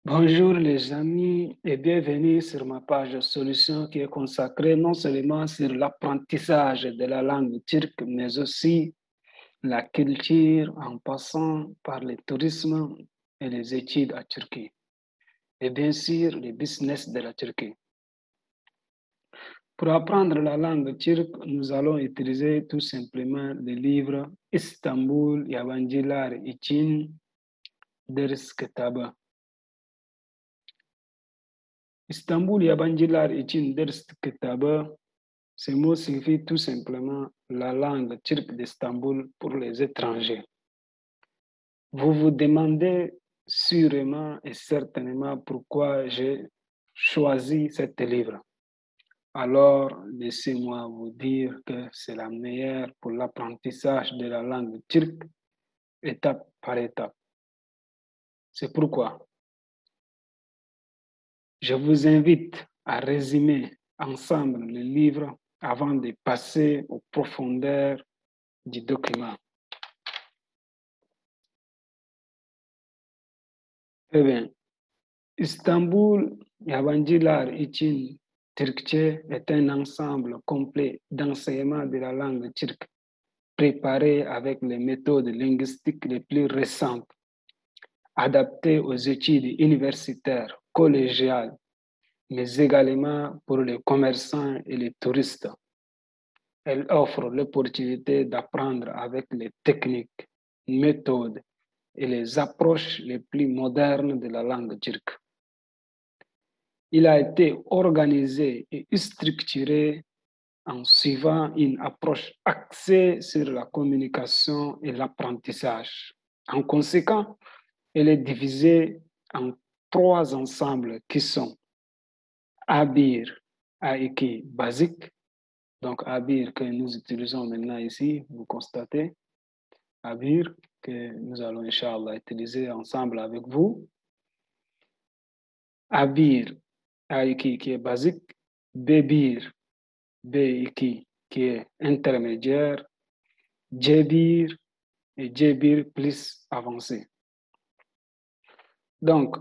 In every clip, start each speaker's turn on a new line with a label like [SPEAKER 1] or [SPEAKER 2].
[SPEAKER 1] Bonjour les amis et bienvenue sur ma page Solutions qui est consacrée non seulement sur l'apprentissage de la langue turque, mais aussi la culture en passant par le tourisme et les études à Turquie. Et bien sûr, le business de la Turquie. Pour apprendre la langue turque, nous allons utiliser tout simplement le livre Istanbul Yabancılar için Ders Kitabı. Istanbul Yabancılar için Ders Kitabı, ce mot signifie tout simplement la langue turque d'Istanbul pour les étrangers. Vous vous demandez sûrement et certainement pourquoi j'ai choisi cet livre. Alors, laissez-moi vous dire que c'est la meilleure pour l'apprentissage de la langue turque, étape par étape. C'est pourquoi je vous invite à résumer ensemble le livre avant de passer aux profondeurs du document. Eh bien, Istanbul Yabancılar için Türkçe est un ensemble complet d'enseignement de la langue turque préparé avec les méthodes linguistiques les plus récentes, adaptées aux études universitaires, collégiales, mais également pour les commerçants et les touristes. Elle offre l'opportunité d'apprendre avec les techniques, méthodes et les approches les plus modernes de la langue turque. Il a été organisé et structuré en suivant une approche axée sur la communication et l'apprentissage. En conséquent, elle est divisée en 3 ensembles qui sont Abir, Aiki, basique. Donc, Abir que nous utilisons maintenant ici, vous constatez. Abir que nous allons, Inch'Allah, utiliser ensemble avec vous. Abir, Aiki qui est basique. Bebir, Beiki qui est intermédiaire. Djebir et Djebir plus avancé. Donc,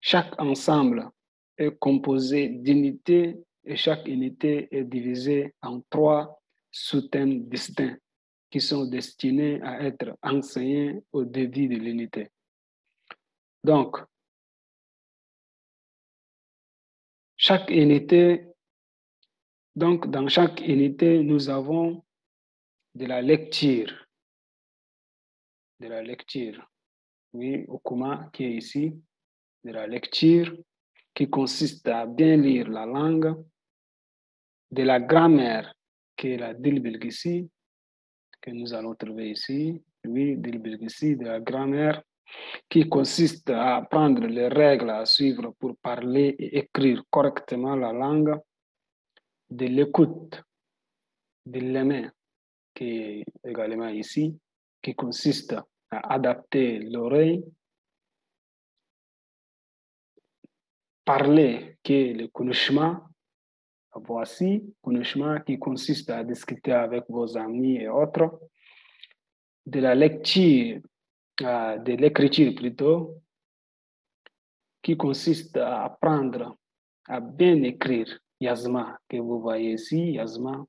[SPEAKER 1] chaque ensemble est composé d'unités et chaque unité est divisée en 3 sous-thèmes distincts qui sont destinés à être enseignés au début de l'unité. Donc, dans chaque unité, nous avons de la lecture. Oui, Okuma qui est ici, de la lecture qui consiste à bien lire la langue, de la grammaire qui est la dil bilgisi que nous allons trouver ici, oui, dil bilgisi, de la grammaire qui consiste à apprendre les règles à suivre pour parler et écrire correctement la langue, de l'écoute, de l'aimer qui est également ici, qui consiste à adapter l'oreille, parler qui est le konuşma, voici, konuşma qui consiste à discuter avec vos amis et autres, de la lecture, de l'écriture plutôt, qui consiste à apprendre à bien écrire yazma, que vous voyez ici, yazma.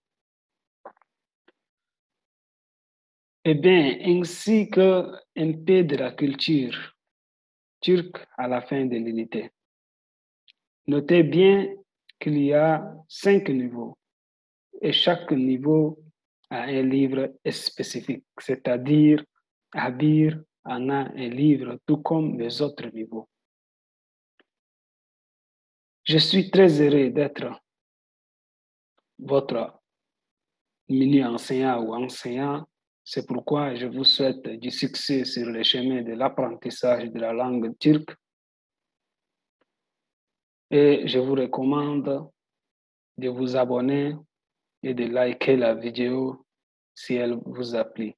[SPEAKER 1] Eh bien, ainsi qu'un peu de la culture turque à la fin de l'unité. Notez bien qu'il y a 5 niveaux et chaque niveau a un livre spécifique, c'est-à-dire Abir en a un livre tout comme les autres niveaux. Je suis très heureux d'être votre mini-enseignant ou enseignant. C'est pourquoi je vous souhaite du succès sur le chemin de l'apprentissage de la langue turque. Et je vous recommande de vous abonner et de liker la vidéo si elle vous a plu.